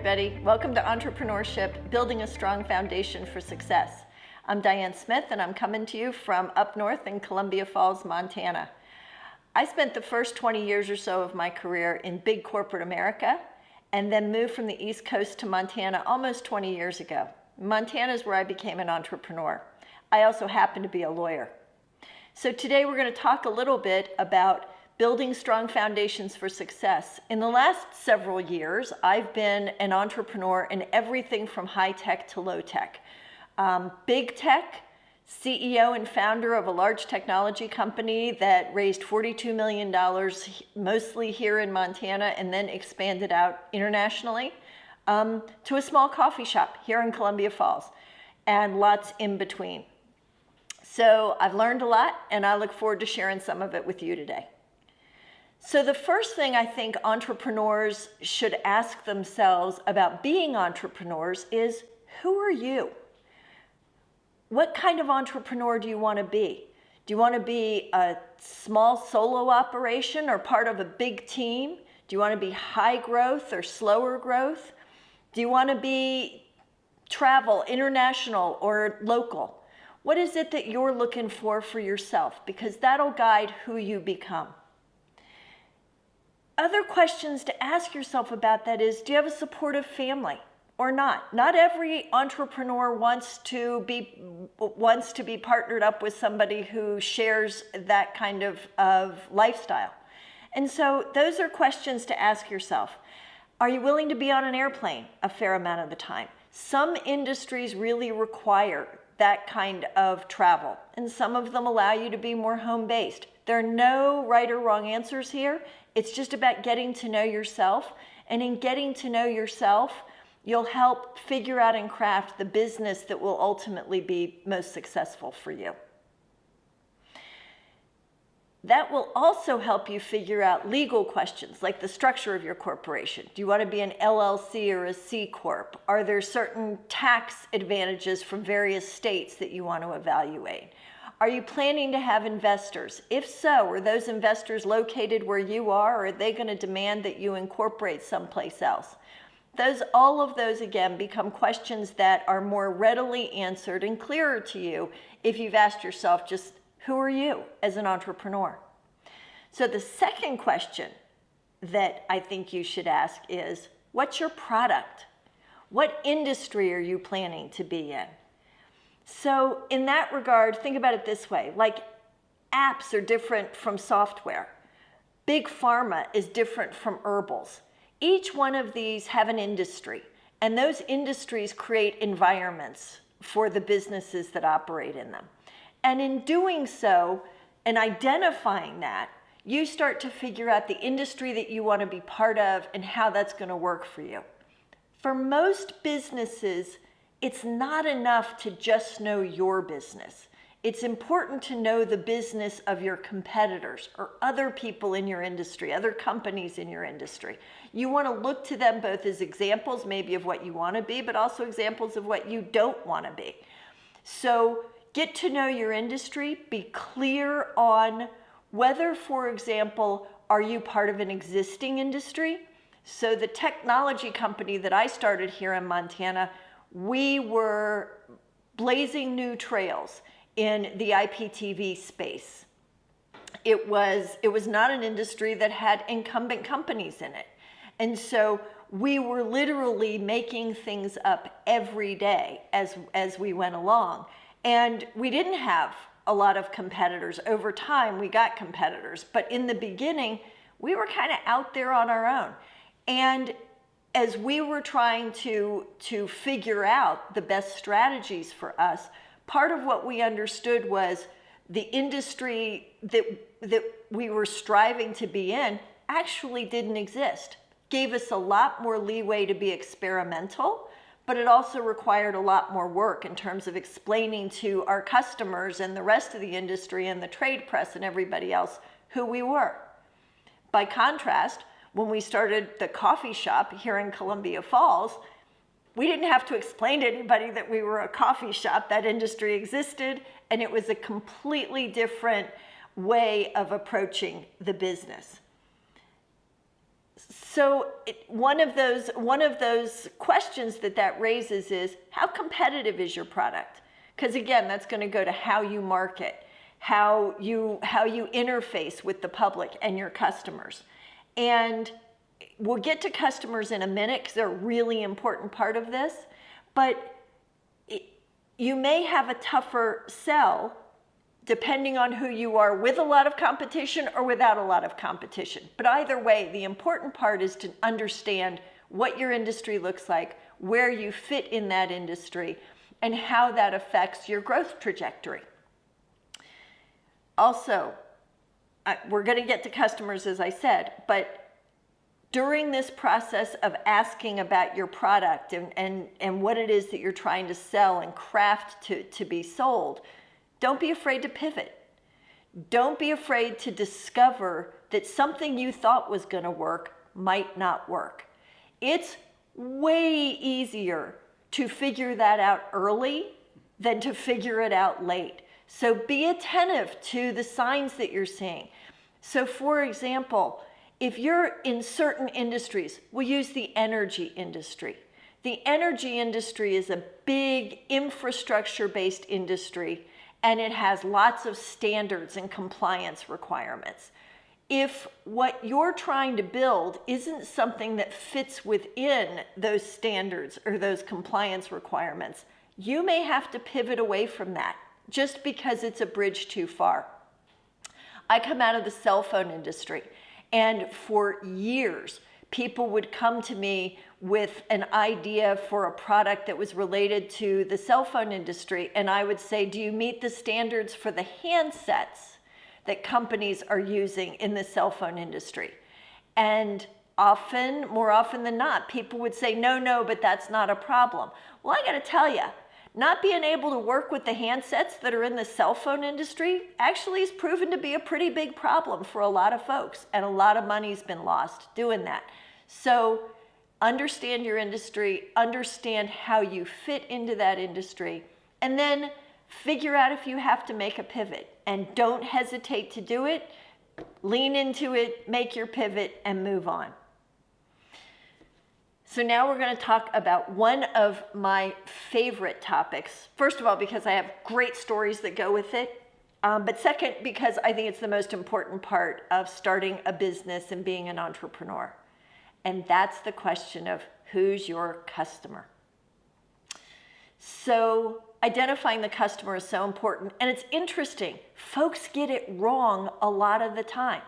everybody. Welcome to Entrepreneurship, Building a Strong Foundation for Success. I'm Diane Smith, and I'm coming to you from up north in Columbia Falls, Montana. I spent the first 20 years or so of my career in big corporate America, and then moved from the East Coast to Montana almost 20 years ago. Montana is where I became an entrepreneur. I also happen to be a lawyer. So today we're going to talk a little bit about building strong foundations for success. In the last several years, I've been an entrepreneur in everything from high tech to low tech. Big tech, CEO and founder of a large technology company that raised $42 million, mostly here in Montana, and then expanded out internationally, to a small coffee shop here in Columbia Falls, and lots in between. So I've learned a lot, and I look forward to sharing some of it with you today. So the first thing I think entrepreneurs should ask themselves about being entrepreneurs is, who are you? What kind of entrepreneur do you want to be? Do you want to be a small solo operation or part of a big team? Do you want to be high growth or slower growth? Do you want to be travel, international or local? What is it that you're looking for yourself? Because that'll guide who you become. Other questions to ask yourself about that is, do you have a supportive family or not? Not every entrepreneur wants to be partnered up with somebody who shares that kind of lifestyle. And so those are questions to ask yourself. Are you willing to be on an airplane a fair amount of the time? Some industries really require that kind of travel, and some of them allow you to be more home-based. There are no right or wrong answers here. It's just about getting to know yourself, and in getting to know yourself, you'll help figure out and craft the business that will ultimately be most successful for you. That will also help you figure out legal questions like the structure of your corporation. Do you want to be an LLC or a C Corp? Are there certain tax advantages from various states that you want to evaluate? Are you planning to have investors? If so, are those investors located where you are, or are they going to demand that you incorporate someplace else? All of those, again, become questions that are more readily answered and clearer to you if you've asked yourself just, who are you as an entrepreneur? So the second question that I think you should ask is, what's your product? What industry are you planning to be in? So in that regard, think about it this way, like apps are different from software. Big pharma is different from herbals. Each one of these have an industry, and those industries create environments for the businesses that operate in them. And in doing so, and identifying that, you start to figure out the industry that you want to be part of and how that's going to work for you. For most businesses, it's not enough to just know your business. It's important to know the business of your competitors or other people in your industry, other companies in your industry. You want to look to them both as examples, maybe of what you want to be, but also examples of what you don't want to be. So get to know your industry, be clear on whether, for example, are you part of an existing industry? So the technology company that I started here in Montana, we were blazing new trails in the IPTV space. It was not an industry that had incumbent companies in it. And so we were literally making things up every day as we went along. And we didn't have a lot of competitors. Over time, we got competitors. But in the beginning, we were kind of out there on our own. And as we were trying to figure out the best strategies for us, part of what we understood was the industry that we were striving to be in actually didn't exist. Gave us a lot more leeway to be experimental, but it also required a lot more work in terms of explaining to our customers and the rest of the industry and the trade press and everybody else who we were. By contrast, when we started the coffee shop here in Columbia Falls, we didn't have to explain to anybody that we were a coffee shop. That industry existed, and it was a completely different way of approaching the business. So one of those questions that raises is, how competitive is your product? Because again, that's going to go to how you market, how you interface with the public and your customers. And we'll get to customers in a minute because they're a really important part of this, but you may have a tougher sell depending on who you are, with a lot of competition or without a lot of competition. But either way, the important part is to understand what your industry looks like, where you fit in that industry, and how that affects your growth trajectory. Also, we're going to get to customers, as I said, but during this process of asking about your product and what it is that you're trying to sell and craft to be sold, don't be afraid to pivot. Don't be afraid to discover that something you thought was going to work might not work. It's way easier to figure that out early than to figure it out late. So be attentive to the signs that you're seeing. So for example, if you're in certain industries, we'll use the energy industry. The energy industry is a big infrastructure-based industry, and it has lots of standards and compliance requirements. If what you're trying to build isn't something that fits within those standards or those compliance requirements, you may have to pivot away from that just because it's a bridge too far. I come out of the cell phone industry, and for years, people would come to me with an idea for a product that was related to the cell phone industry, and I would say, do you meet the standards for the handsets that companies are using in the cell phone industry? And more often than not, people would say, no, but that's not a problem. Well, I gotta tell you, not being able to work with the handsets that are in the cell phone industry actually has proven to be a pretty big problem for a lot of folks, and a lot of money's been lost doing that. So understand your industry, understand how you fit into that industry, and then figure out if you have to make a pivot. And don't hesitate to do it. Lean into it, make your pivot, and move on. So now we're going to talk about one of my favorite topics. First of all, because I have great stories that go with it. But second, because I think it's the most important part of starting a business and being an entrepreneur. And that's the question of, who's your customer? So identifying the customer is so important. And it's interesting. Folks get it wrong a lot of the time.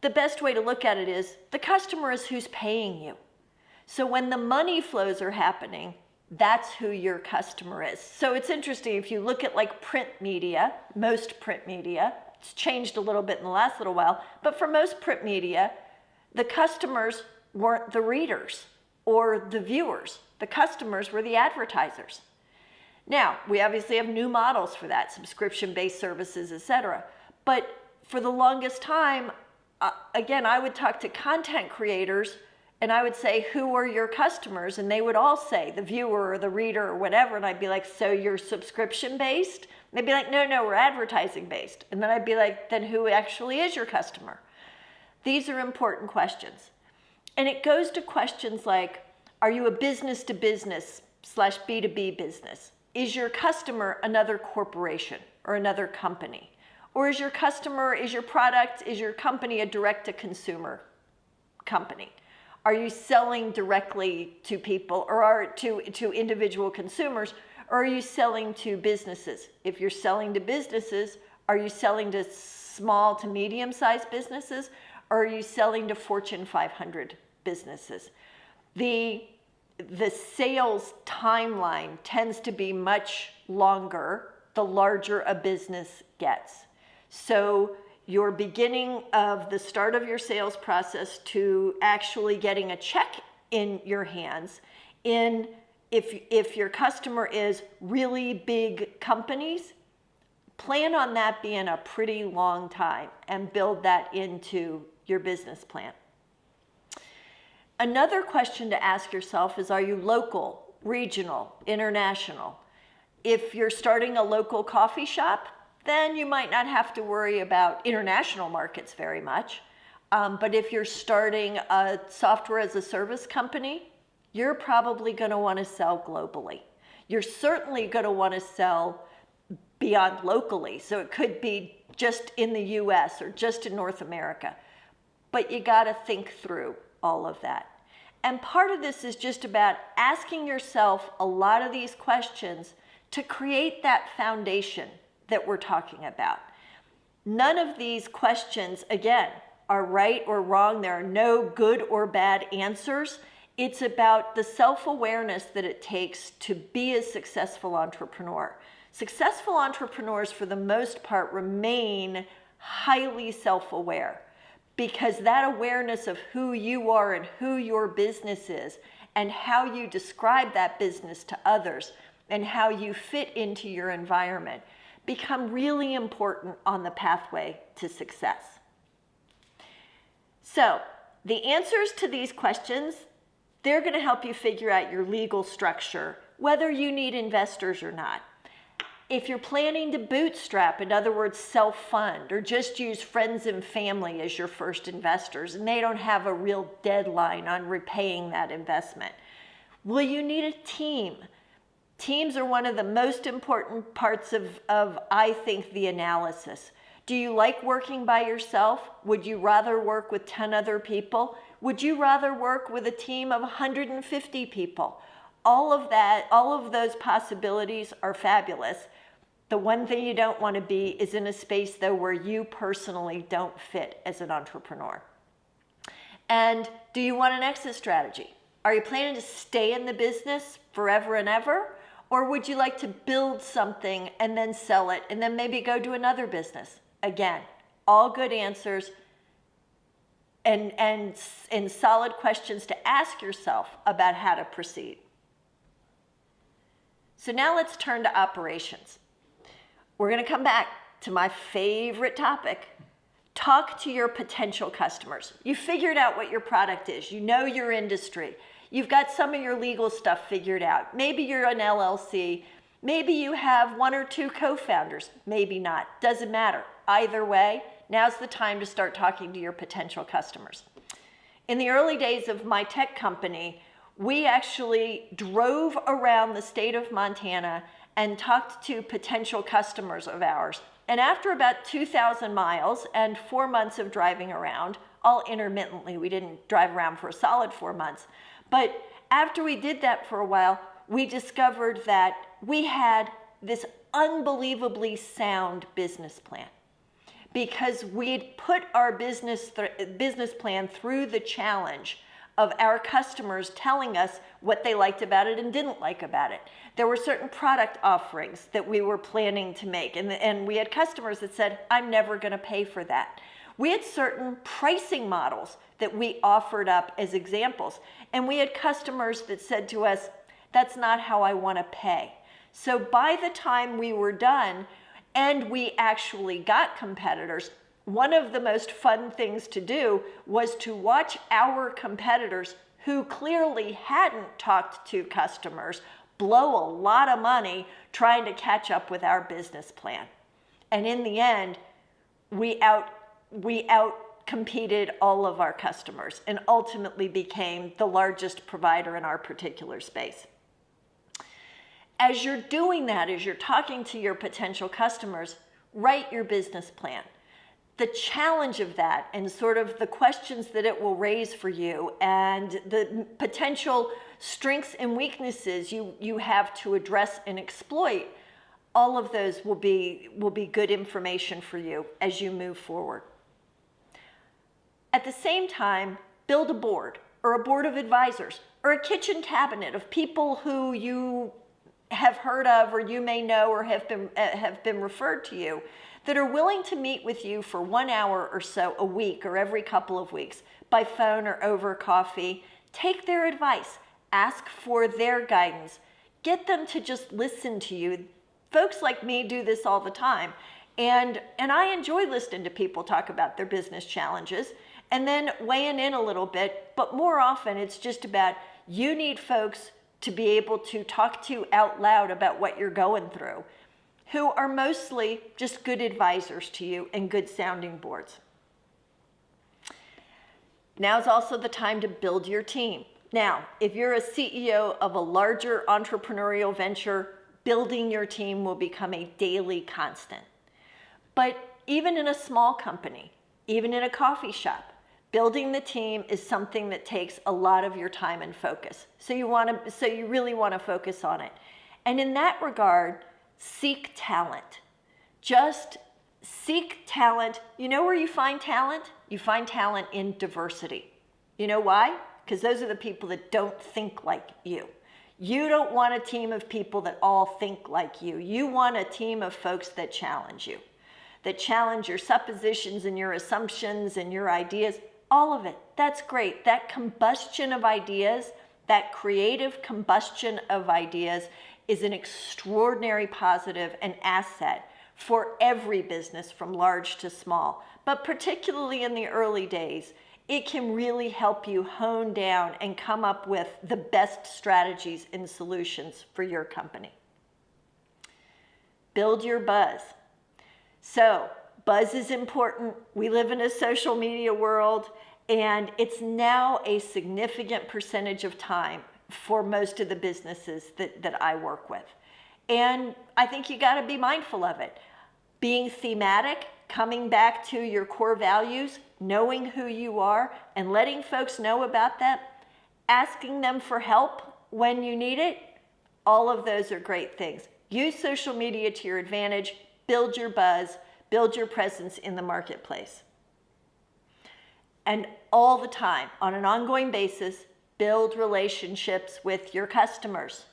The best way to look at it is, the customer is who's paying you. So when the money flows are happening, that's who your customer is. So it's interesting, if you look at like print media, most print media, it's changed a little bit in the last little while, but for most print media, the customers weren't the readers or the viewers. The customers were the advertisers. Now, we obviously have new models for that, subscription-based services, etc. But for the longest time, again, I would talk to content creators and I would say, who are your customers? And they would all say the viewer or the reader or whatever. And I'd be like, so you're subscription based? And they'd be like, no, we're advertising based. And then I'd be like, then who actually is your customer? These are important questions. And it goes to questions like, are you a business to business / B2B business? Is your customer another corporation or another company? Or is your customer, is your product, is your company a direct-to-consumer company? Are you selling directly to people or to individual consumers, or are you selling to businesses? If you're selling to businesses, are you selling to small to medium-sized businesses, or are you selling to Fortune 500 businesses? The sales timeline tends to be much longer the larger a business gets. So your beginning of the start of your sales process to actually getting a check in your hands, if your customer is really big companies, plan on that being a pretty long time and build that into your business plan. Another question to ask yourself is, are you local, regional, international? If you're starting a local coffee shop, then you might not have to worry about international markets very much. But if you're starting a software as a service company, you're probably going to want to sell globally. You're certainly going to want to sell beyond locally. So it could be just in the US or just in North America. But you got to think through all of that. And part of this is just about asking yourself a lot of these questions to create that foundation that we're talking about. None of these questions, again, are right or wrong. There are no good or bad answers. It's about the self-awareness that it takes to be a successful entrepreneur. Successful entrepreneurs, for the most part, remain highly self-aware, because that awareness of who you are and who your business is and how you describe that business to others and how you fit into your environment become really important on the pathway to success. So the answers to these questions, they're going to help you figure out your legal structure, whether you need investors or not. If you're planning to bootstrap, in other words, self-fund, or just use friends and family as your first investors, and they don't have a real deadline on repaying that investment, will you need a team? Teams are one of the most important parts of I think, the analysis. Do you like working by yourself? Would you rather work with 10 other people? Would you rather work with a team of 150 people? All of those possibilities are fabulous. The one thing you don't want to be is in a space, though, where you personally don't fit as an entrepreneur. And do you want an exit strategy? Are you planning to stay in the business forever and ever? Or would you like to build something and then sell it and then maybe go to another business? Again, all good answers and solid questions to ask yourself about how to proceed. So now let's turn to operations. We're going to come back to my favorite topic. Talk to your potential customers. You figured out what your product is. You know your industry. You've got some of your legal stuff figured out. Maybe you're an LLC. Maybe you have one or two co-founders. Maybe not. Doesn't matter. Either way, now's the time to start talking to your potential customers. In the early days of my tech company, we actually drove around the state of Montana and talked to potential customers of ours. And after about 2,000 miles and 4 months of driving around, all intermittently, we didn't drive around for a solid 4 months, but after we did that for a while, we discovered that we had this unbelievably sound business plan, because we'd put our business plan through the challenge of our customers telling us what they liked about it and didn't like about it. There were certain product offerings that we were planning to make, and we had customers that said, I'm never going to pay for that. We had certain pricing models that we offered up as examples, and we had customers that said to us, that's not how I want to pay. So by the time we were done and we actually got competitors, one of the most fun things to do was to watch our competitors, who clearly hadn't talked to customers, blow a lot of money trying to catch up with our business plan. And in the end, we out-competed all of our customers and ultimately became the largest provider in our particular space. As you're doing that, as you're talking to your potential customers, write your business plan. The challenge of that and sort of the questions that it will raise for you and the potential strengths and weaknesses you have to address and exploit, all of those will be good information for you as you move forward. At the same time, build a board or a board of advisors or a kitchen cabinet of people who you have heard of or you may know or have been referred to you, that are willing to meet with you for 1 hour or so a week or every couple of weeks by phone or over coffee. Take their advice, ask for their guidance, get them to just listen to you. Folks like me do this all the time, and I enjoy listening to people talk about their business challenges and then weighing in a little bit, but more often it's just about you need folks to be able to talk to out loud about what you're going through, who are mostly just good advisors to you and good sounding boards. Now's also the time to build your team. Now, if you're a CEO of a larger entrepreneurial venture, building your team will become a daily constant. But even in a small company, even in a coffee shop, building the team is something that takes a lot of your time and focus. So you really want to focus on it. And in that regard, seek talent. Just seek talent. You know where you find talent? You find talent in diversity. You know why? Because those are the people that don't think like you. You don't want a team of people that all think like you. You want a team of folks that challenge you, that challenge your suppositions and your assumptions and your ideas, all of it. That's great. That combustion of ideas, that creative combustion of ideas is an extraordinary positive and asset for every business from large to small. But particularly in the early days, it can really help you hone down and come up with the best strategies and solutions for your company. Build your buzz. So, buzz is important. We live in a social media world, and it's now a significant percentage of time for most of the businesses that I work with. And I think you got to be mindful of it. Being thematic, coming back to your core values, knowing who you are, and letting folks know about that, asking them for help when you need it, all of those are great things. Use social media to your advantage, build your buzz, build your presence in the marketplace. And all the time, on an ongoing basis, build relationships with your customers.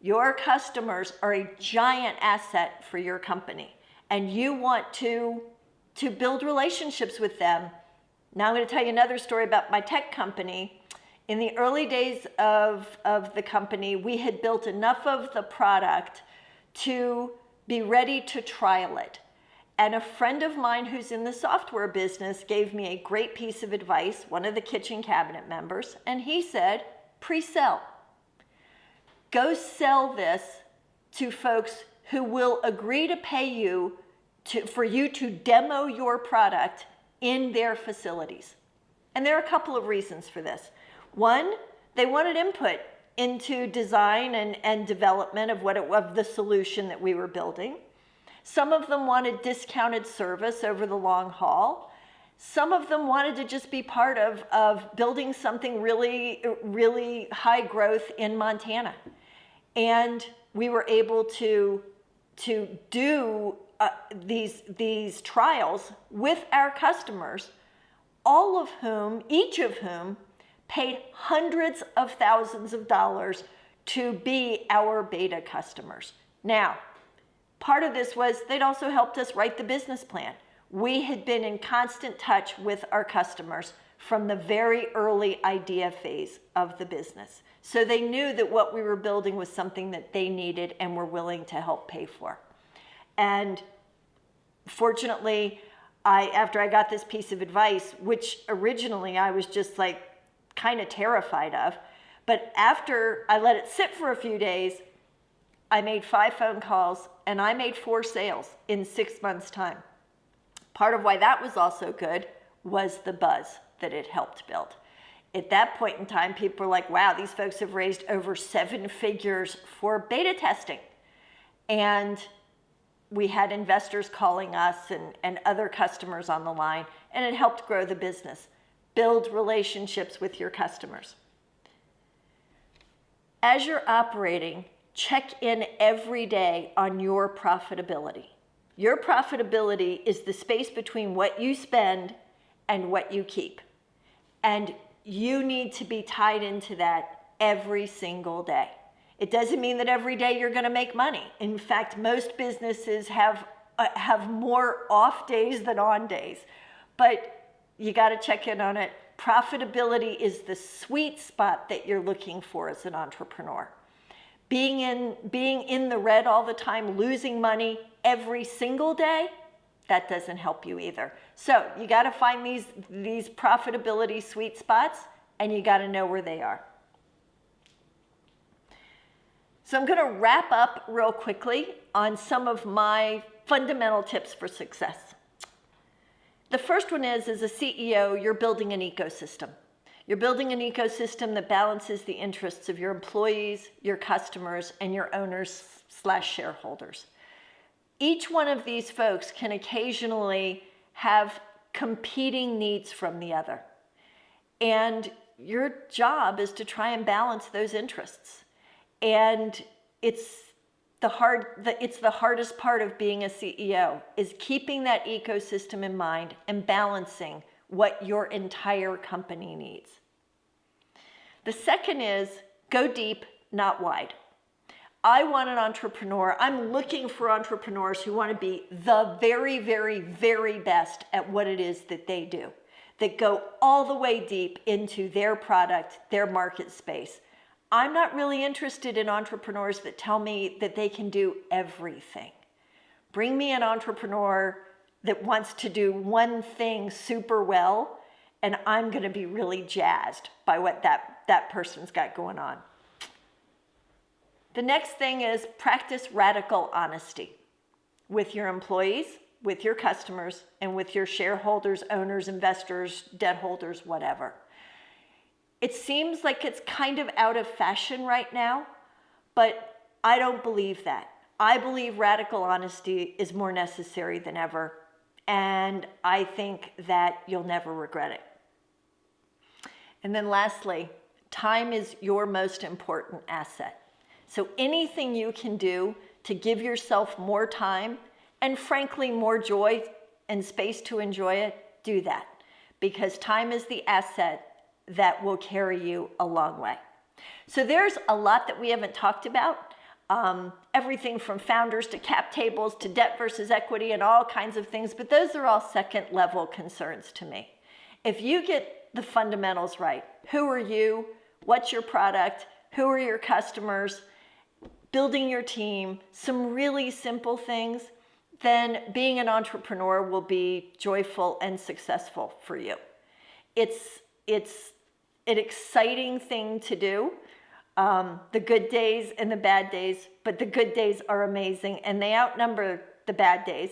Your customers are a giant asset for your company, and you want to build relationships with them. Now I'm going to tell you another story about my tech company. In the early days of the company, we had built enough of the product to be ready to trial it. And a friend of mine who's in the software business gave me a great piece of advice, one of the kitchen cabinet members, and he said, pre-sell. Go sell this to folks who will agree to pay you for you to demo your product in their facilities. And there are a couple of reasons for this. One, they wanted input into design and development of the solution that we were building. Some of them wanted discounted service over the long haul. Some of them wanted to just be part of building something really, really high growth in Montana. And we were able to do these trials with our customers, each of whom paid hundreds of thousands of dollars to be our beta customers. Now, part of this was they'd also helped us write the business plan. We had been in constant touch with our customers from the very early idea phase of the business. So they knew that what we were building was something that they needed and were willing to help pay for. And fortunately, after I got this piece of advice, which originally I was just like kind of terrified of, but after I let it sit for a few days, I made 5 phone calls and I made 4 sales in 6 months' time. Part of why that was also good was the buzz that it helped build. At that point in time, people were like, wow, these folks have raised over 7 figures for beta testing. And we had investors calling us and other customers on the line, and it helped grow the business. Build relationships with your customers. As you're operating, check in every day on your profitability. Your profitability is the space between what you spend and what you keep. And you need to be tied into that every single day. It doesn't mean that every day you're going to make money. In fact, most businesses have more off days than on days. But you got to check in on it. Profitability is the sweet spot that you're looking for as an entrepreneur. Being in the red all the time, losing money every single day, that doesn't help you either. So you got to find these profitability sweet spots, and you got to know where they are. So I'm going to wrap up real quickly on some of my fundamental tips for success. The first one is, as a CEO, you're building an ecosystem. You're building an ecosystem that balances the interests of your employees, your customers, and your owners/shareholders. Each one of these folks can occasionally have competing needs from the other. And your job is to try and balance those interests. And it's the hardest part of being a CEO, is keeping that ecosystem in mind and balancing what your entire company needs. The second is go deep, not wide. I want an entrepreneur. I'm looking for entrepreneurs who want to be the very, very, very best at what it is that they do, that go all the way deep into their product, their market space. I'm not really interested in entrepreneurs that tell me that they can do everything. Bring me an entrepreneur that wants to do one thing super well, and I'm going to be really jazzed by what that person's got going on. The next thing is practice radical honesty with your employees, with your customers, and with your shareholders, owners, investors, debt holders, whatever. It seems like it's kind of out of fashion right now, but I don't believe that. I believe radical honesty is more necessary than ever, and I think that you'll never regret it. And then lastly, time is your most important asset. So anything you can do to give yourself more time and frankly more joy and space to enjoy it, do that. Because time is the asset that will carry you a long way. So there's a lot that we haven't talked about. Everything from founders to cap tables to debt versus equity and all kinds of things, but those are all second level concerns to me. If you get the fundamentals right, who are you, what's your product, who are your customers, building your team, some really simple things, then being an entrepreneur will be joyful and successful for you. It's an exciting thing to do. The good days and the bad days, but the good days are amazing and they outnumber the bad days.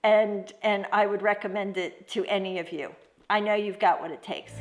And I would recommend it to any of you. I know you've got what it takes.